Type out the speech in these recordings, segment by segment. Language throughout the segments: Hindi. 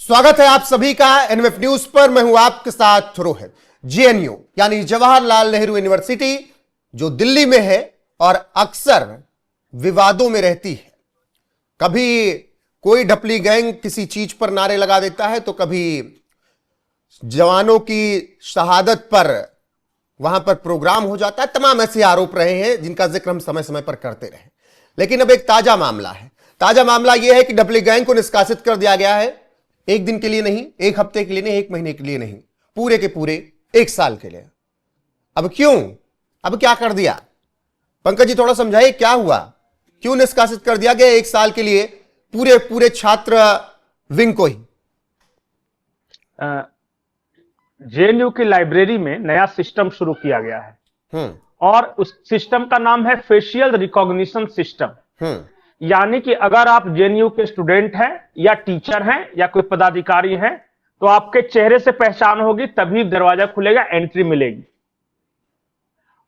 स्वागत है आप सभी का एनएफ न्यूज पर। मैं हूं आपके साथ रोहित। जेएनयू यानी जवाहरलाल नेहरू यूनिवर्सिटी जो दिल्ली में है और अक्सर विवादों में रहती है। कभी कोई ढपली गैंग किसी चीज पर नारे लगा देता है तो कभी जवानों की शहादत पर वहां पर प्रोग्राम हो जाता है। तमाम ऐसे आरोप रहे हैं जिनका जिक्र हम समय समय पर करते रहे। लेकिन अब एक ताजा मामला है। ताजा मामला यह है कि ढपली गैंग को निष्कासित कर दिया गया है। एक दिन के लिए नहीं, एक हफ्ते के लिए नहीं, एक महीने के लिए नहीं, पूरे के पूरे 1 साल के लिए। अब क्यों? अब क्या कर दिया? पंकज जी थोड़ा समझाइए, क्या हुआ? क्यों निष्कासित कर दिया गया 1 साल के लिए पूरे पूरे छात्र विंग को ही? जेएनयू की लाइब्रेरी में नया सिस्टम शुरू किया गया है और उस सिस्टम का नाम है फेशियल रिकॉग्निशन सिस्टम। यानी कि अगर आप जेएनयू के स्टूडेंट हैं या टीचर हैं या कोई पदाधिकारी हैं तो आपके चेहरे से पहचान होगी, तभी दरवाजा खुलेगा, एंट्री मिलेगी।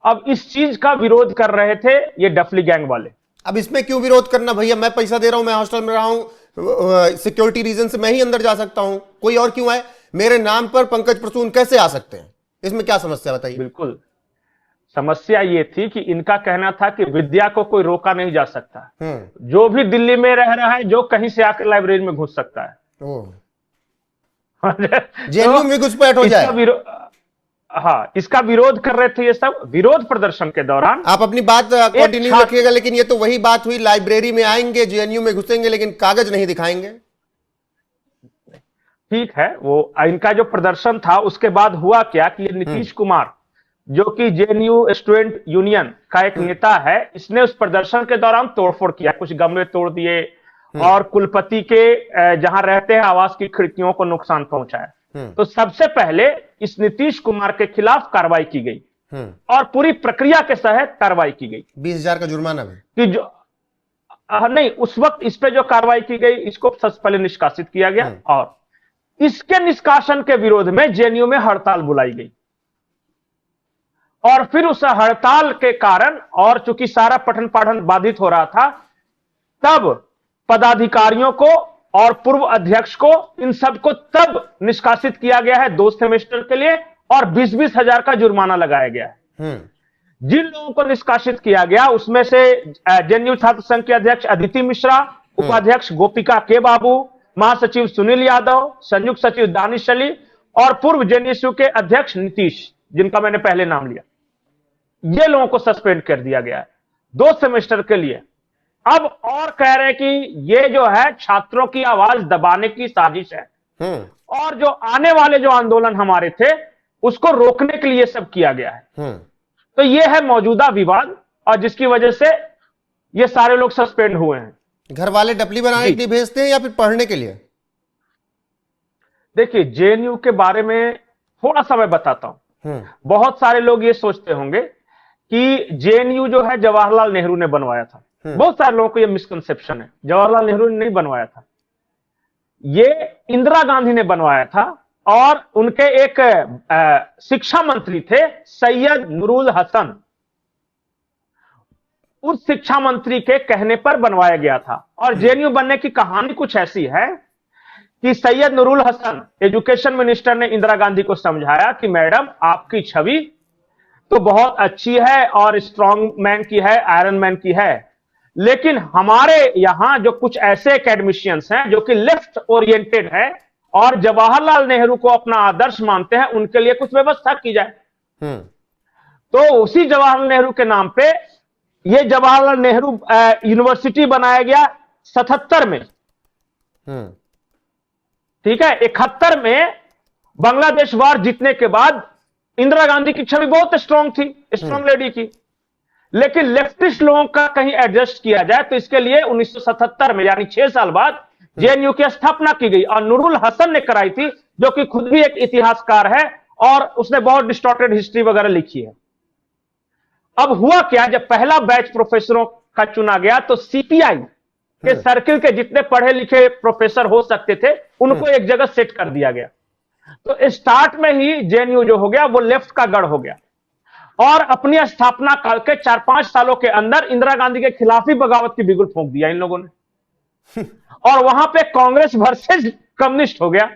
अब इस चीज का विरोध कर रहे थे ये डफली गैंग वाले। अब इसमें क्यों विरोध करना भैया? मैं पैसा दे रहा हूं, मैं हॉस्टल में रहा हूं, सिक्योरिटी रीजन से मैं ही अंदर जा सकता हूं, कोई और क्यों आए? मेरे नाम पर पंकज प्रसून कैसे आ सकते हैं? इसमें क्या समस्या बताइए? बिल्कुल, समस्या ये थी कि इनका कहना था कि विद्या को कोई रोका नहीं जा सकता। जो भी दिल्ली में रह रहा है, जो कहीं से आकर लाइब्रेरी में घुस सकता है। जेएनयू में घुसपैठ हो जाए। हाँ, इसका विरोध कर रहे थे ये सब। विरोध प्रदर्शन के दौरान आप अपनी बात कंटिन्यू रखिएगा, लेकिन ये तो वही बात हुई, लाइब्रेरी में आएंगे, जेएनयू में घुसेंगे, लेकिन कागज नहीं दिखाएंगे। ठीक है, वो इनका जो प्रदर्शन था उसके बाद हुआ क्या कि नीतीश कुमार जो कि जेएनयू स्टूडेंट यूनियन का एक नेता है, इसने उस प्रदर्शन के दौरान तोड़फोड़ किया, कुछ गमले तोड़ दिए और कुलपति के जहां रहते हैं आवास की खिड़कियों को नुकसान पहुंचाया। तो सबसे पहले इस नीतीश कुमार के खिलाफ कार्रवाई की गई और पूरी प्रक्रिया के तहत कार्रवाई की गई। 20,000 का जुर्माना भी कि जो नहीं, उस वक्त इस पे जो कार्रवाई की गई इसको सबसे पहले निष्कासित किया गया और इसके निष्कासन के विरोध में जेएनयू में हड़ताल बुलाई गई। और फिर उस हड़ताल के कारण और चूंकि सारा पठन पाठन बाधित हो रहा था, तब पदाधिकारियों को और पूर्व अध्यक्ष को, इन सबको तब निष्कासित किया गया है 2 सेमेस्टर के लिए और 20-20 हजार का जुर्माना लगाया गया है। जिन लोगों को निष्कासित किया गया उसमें से जेएनयू छात्र संघ के अध्यक्ष अदिति मिश्रा, उपाध्यक्ष गोपिका के बाबू, महासचिव सुनील यादव, संयुक्त सचिव दानिश अली और पूर्व जेएनयू के अध्यक्ष नीतीश, जिनका मैंने पहले नाम लिया, ये लोगों को सस्पेंड कर दिया गया है 2 सेमेस्टर के लिए। अब और कह रहे हैं कि ये जो है छात्रों की आवाज दबाने की साजिश है और जो आने वाले जो आंदोलन हमारे थे उसको रोकने के लिए सब किया गया है। तो ये है मौजूदा विवाद और जिसकी वजह से ये सारे लोग सस्पेंड हुए हैं। घर वाले डपली बनाने के लिए भेजते हैं या फिर पढ़ने के लिए? देखिए, जेएनयू के बारे में थोड़ा सा मैं बताता हूं। बहुत सारे लोग ये सोचते होंगे कि जेएनयू जो है जवाहरलाल नेहरू ने बनवाया था। बहुत सारे लोगों को ये मिसकंसेप्शन है, जवाहरलाल नेहरू ने नहीं बनवाया था, ये इंदिरा गांधी ने बनवाया था। और उनके एक शिक्षा मंत्री थे सैयद नूरुल हसन, उस शिक्षा मंत्री के कहने पर बनवाया गया था। और जेएनयू बनने की कहानी कुछ ऐसी है कि सैयद नूरुल हसन एजुकेशन मिनिस्टर ने इंदिरा गांधी को समझाया कि मैडम आपकी छवि तो बहुत अच्छी है और स्ट्रॉन्ग मैन की है, आयरन मैन की है, लेकिन हमारे यहां जो कुछ ऐसे एकेडमिशियंस हैं जो कि लेफ्ट ओरिएंटेड है और जवाहरलाल नेहरू को अपना आदर्श मानते हैं, उनके लिए कुछ व्यवस्था की जाए। तो उसी जवाहरलाल नेहरू के नाम पे ये जवाहरलाल नेहरू यूनिवर्सिटी बनाया गया 77 में। ठीक है, 71 में बांग्लादेश वार जीतने के बाद इंदिरा गांधी की छवि बहुत स्ट्रांग थी, स्ट्रांग लेडी की, लेकिन लेफ्टिस्ट लोगों का कहीं एडजस्ट किया जाए तो इसके लिए 1977 में यानी 6 साल बाद जेएनयू की स्थापना की गई और नूरुल हसन ने कराई थी, जो कि खुद भी एक इतिहासकार है और उसने बहुत डिस्टॉर्टेड हिस्ट्री वगैरह लिखी है। अब हुआ क्या, जब पहला बैच प्रोफेसरों का चुना गया तो सीपीआई के सर्किल के जितने पढ़े लिखे प्रोफेसर हो सकते थे उनको एक जगह सेट कर दिया गया। तो स्टार्ट में ही जेएनयू जो हो गया वो लेफ्ट का गढ़ हो गया और अपनी स्थापना काल के 4-5 सालों के अंदर इंदिरा गांधी के खिलाफ ही बगावत की बिगुल फूंक दिया इन लोगों ने। और वहां पे कांग्रेस वर्सेस कम्युनिस्ट हो गया।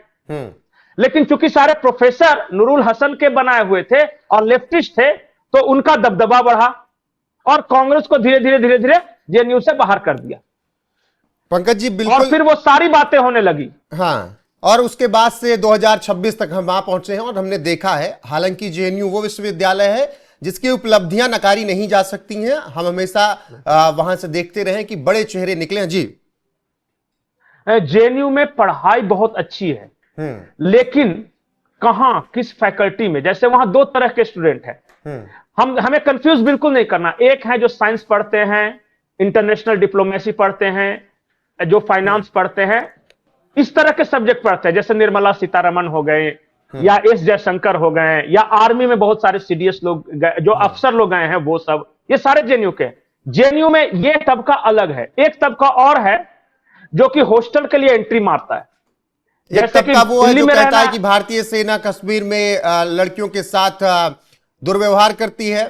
लेकिन चूंकि सारे प्रोफेसर नूरुल हसन के बनाए हुए थे और लेफ्टिस्ट थे, तो उनका दबदबा बढ़ा और कांग्रेस को धीरे धीरे धीरे धीरे जेएनयू से बाहर कर दिया। पंकज जी और बिल्कुल, फिर वो सारी बातें होने लगी। हाँ, और उसके बाद से 2026 तक हम वहां पहुंचे हैं और हमने देखा है, हालांकि जेएनयू वो विश्वविद्यालय है जिसकी उपलब्धियां नकारी नहीं जा सकती हैं। हम हमेशा वहां से देखते रहे कि बड़े चेहरे निकले हैं जी। जेएनयू में पढ़ाई बहुत अच्छी है, लेकिन कहां, किस फैकल्टी में? जैसे वहां दो तरह के स्टूडेंट हैं। हमें कंफ्यूज बिल्कुल नहीं करना। एक है जो साइंस पढ़ते हैं, इंटरनेशनल डिप्लोमेसी पढ़ते हैं, जो फाइनेंस पढ़ते हैं, इस तरह के सब्जेक्ट पढ़ते हैं, जैसे निर्मला सीतारमण हो गए या एस जयशंकर हो गए, या आर्मी में बहुत सारे सीडीएस लोग जो अफसर लोग गए हैं, वो सब, ये सारे जेएनयू के। जेएनयू में ये तबका अलग है। एक तबका और है जो कि हॉस्टल के लिए एंट्री मारता है। एक तबका वो है जो कहता है कि भारतीय सेना कश्मीर में लड़कियों के साथ दुर्व्यवहार करती है,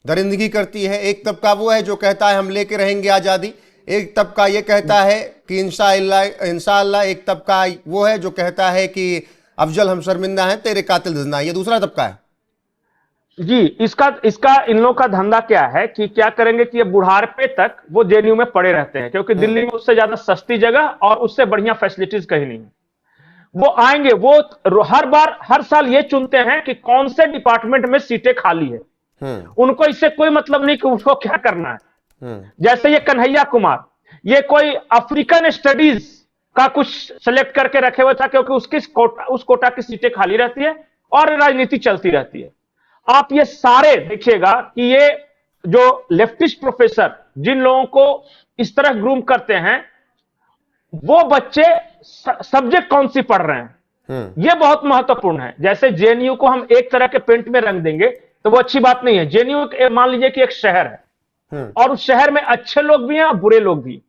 दरिंदगी करती है। एक तबका वो है जो कहता है हम लेके रहेंगे आजादी। एक तबका ये कहता है कि इंशाअल्लाह। एक तबका वो है जो कहता है कि अफजल हम शर्मिंदा हैं, तेरे कातिल जिंदा। ये दूसरा तबका है जी। इसका इन लोगों का धंधा क्या है कि क्या करेंगे कि ये बुढ़ापे तक वो जेएनयू में पड़े रहते हैं, क्योंकि दिल्ली में उससे ज्यादा सस्ती जगह और उससे बढ़िया फैसिलिटीज कहीं नहीं है। वो आएंगे, वो हर साल ये चुनते हैं कि कौन से डिपार्टमेंट में सीटें खाली है। उनको इससे कोई मतलब नहीं कि उसको क्या करना है। जैसे ये कन्हैया कुमार, ये कोई अफ्रीकन स्टडीज का कुछ सेलेक्ट करके रखे हुए था, क्योंकि उस कोटा की सीटें खाली रहती है और राजनीति चलती रहती है। आप ये सारे देखिएगा कि ये जो लेफ्टिस्ट प्रोफेसर जिन लोगों को इस तरह ग्रूम करते हैं, वो बच्चे सब्जेक्ट कौन सी पढ़ रहे हैं, ये बहुत महत्वपूर्ण है। जैसे जेएनयू को हम एक तरह के पेंट में रंग देंगे तो वो अच्छी बात नहीं है। जेएनयू मान लीजिए कि एक शहर है और उस शहर में अच्छे लोग भी हैं और बुरे लोग भी।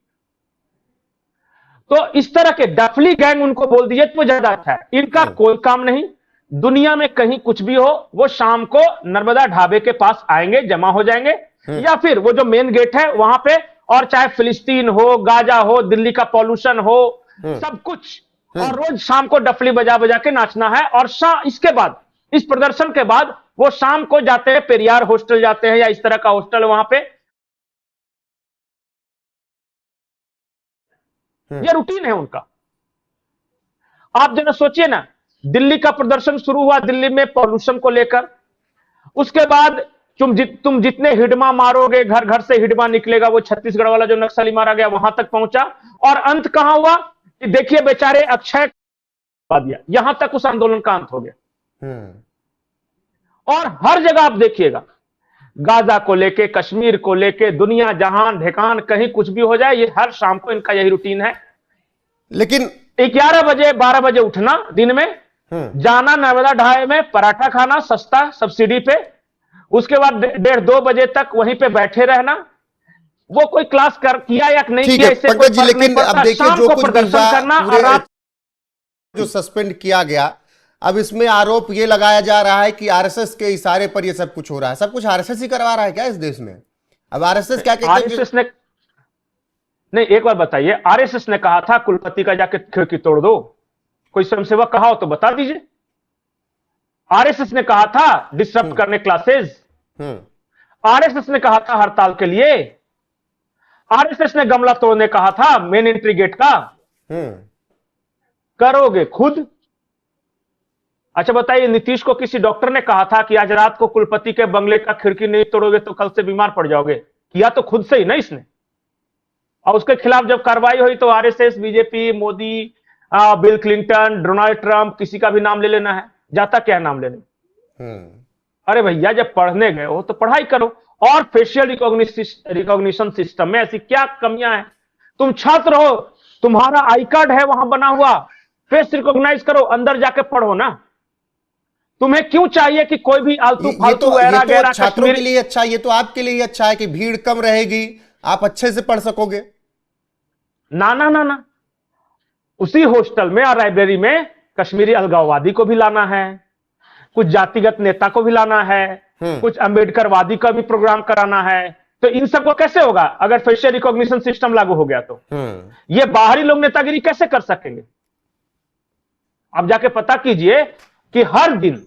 तो इस तरह के डफली गैंग उनको बोल दीजिए तो ज्यादा अच्छा है। इनका कोई काम नहीं, दुनिया में कहीं कुछ भी हो, वो शाम को नर्मदा ढाबे के पास आएंगे, जमा हो जाएंगे, या फिर वो जो मेन गेट है वहां पे, और चाहे फिलिस्तीन हो, गाजा हो, दिल्ली का पॉल्यूशन हो, सब कुछ, और रोज शाम को डफली बजा बजा के नाचना है। और इसके बाद, इस प्रदर्शन के बाद वो शाम को जाते हैं, पेरियार हॉस्टल जाते हैं या इस तरह का हॉस्टल है वहां पे। ये रूटीन है उनका। आप जरा सोचिए ना, दिल्ली का प्रदर्शन शुरू हुआ दिल्ली में पॉल्यूशन को लेकर, उसके बाद तुम जितने हिडमा मारोगे, घर घर से हिडमा निकलेगा। वो छत्तीसगढ़ वाला जो नक्सली मारा गया वहां तक पहुंचा, और अंत कहां हुआ कि देखिए बेचारे अक्षय दिया, यहां तक उस आंदोलन का अंत हो गया। और हर जगह आप देखिएगा, गाजा को लेके, कश्मीर को लेके, दुनिया जहां ढेकान कहीं कुछ भी हो जाए, ये हर शाम को इनका यही रूटीन है। लेकिन 11 बजे 12 बजे उठना दिन में, जाना नर्मदा ढाबे में पराठा खाना सस्ता सब्सिडी पे, उसके बाद 1:30-2 बजे तक वहीं पे बैठे रहना। वो कोई क्लास किया या नहीं किया, इससे कोई फर्क नहीं पड़ता। शाम को प्रदर्शन करना और रात जो सस्पेंड किया गया, अब इसमें आरोप ये लगाया जा रहा है कि आरएसएस के इशारे पर ये सब कुछ हो रहा है। सब कुछ आरएसएस ही करवा रहा है क्या इस देश में? अब आरएसएस क्या कहते हैं? आरएसएस ने नहीं, एक बार बताइए, आरएसएस ने कहा था कुलपति का जाके खिड़की तोड़ दो? कोई स्वयंसेवक कहा हो तो बता दीजिए। आरएसएस ने कहा था डिसरप्ट करने क्लासेस, आरएसएस ने कहा था हड़ताल के लिए, आरएसएस ने गमला तोड़ने कहा था मेन एंट्री गेट का। करोगे खुद। अच्छा बताइए, नीतीश को किसी डॉक्टर ने कहा था कि आज रात को कुलपति के बंगले का खिड़की नहीं तोड़ोगे तो कल से बीमार पड़ जाओगे? किया तो खुद से ही ना इसने। और उसके खिलाफ जब कार्रवाई हुई तो RSS, BJP, Modi, bill Clinton, Donald Trump, किसी का भी नाम ले लेना है, जाता क्या नाम लेने। अरे भैया, जब पढ़ने गए हो तो पढ़ाई करो। और फेशियल रिकॉग्निशन सिस्टम में ऐसी क्या कमियां हैं? तुम छात्र हो, तुम्हारा आई कार्ड है वहां बना हुआ, फेस रिकॉग्नाइज करो, अंदर जाके पढ़ो ना। तुम्हें क्यों चाहिए कि कोई भी आलतू फालतू तो छात्रों के लिए अच्छा, ये तो आपके लिए अच्छा है कि भीड़ कम रहेगी, आप अच्छे से पढ़ सकोगे। ना ना ना ना, उसी हॉस्टल में और लाइब्रेरी में कश्मीरी अलगाववादी को भी लाना है, कुछ जातिगत नेता को भी लाना है, कुछ अंबेडकरवादी का भी प्रोग्राम कराना है। तो इन सबको कैसे होगा अगर फेशियल रिकॉग्निशन सिस्टम लागू हो गया तो? ये बाहरी लोग नेतागिरी कैसे कर सकेंगे? आप जाके पता कीजिए कि हर दिन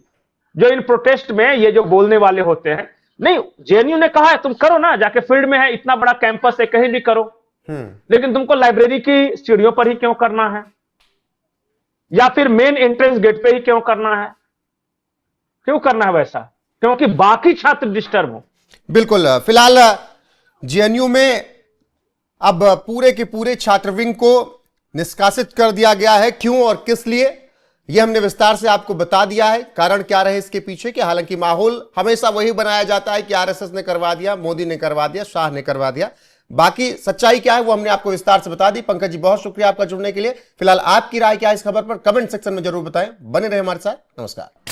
जो इन प्रोटेस्ट में ये जो बोलने वाले होते हैं, नहीं जेएनयू ने कहा है तुम करो ना, जाके फील्ड में है, इतना बड़ा कैंपस है, कहीं भी करो, लेकिन तुमको लाइब्रेरी की सीढ़ियों पर ही क्यों करना है, या फिर मेन एंट्रेंस गेट पे ही क्यों करना है? क्यों करना है वैसा? क्योंकि बाकी छात्र डिस्टर्ब हो। बिल्कुल। फिलहाल जेएनयू में अब पूरे के पूरे छात्र विंग को निष्कासित कर दिया गया है। क्यों और किस लिए, यह हमने विस्तार से आपको बता दिया है। कारण क्या रहे इसके पीछे कि हालांकि माहौल हमेशा वही बनाया जाता है कि आरएसएस ने करवा दिया, मोदी ने करवा दिया, शाह ने करवा दिया। बाकी सच्चाई क्या है वो हमने आपको विस्तार से बता दी। पंकज जी बहुत शुक्रिया आपका जुड़ने के लिए। फिलहाल आपकी राय क्या है इस खबर पर कमेंट सेक्शन में जरूर बताएं। बने रहे हमारे साथ। नमस्कार।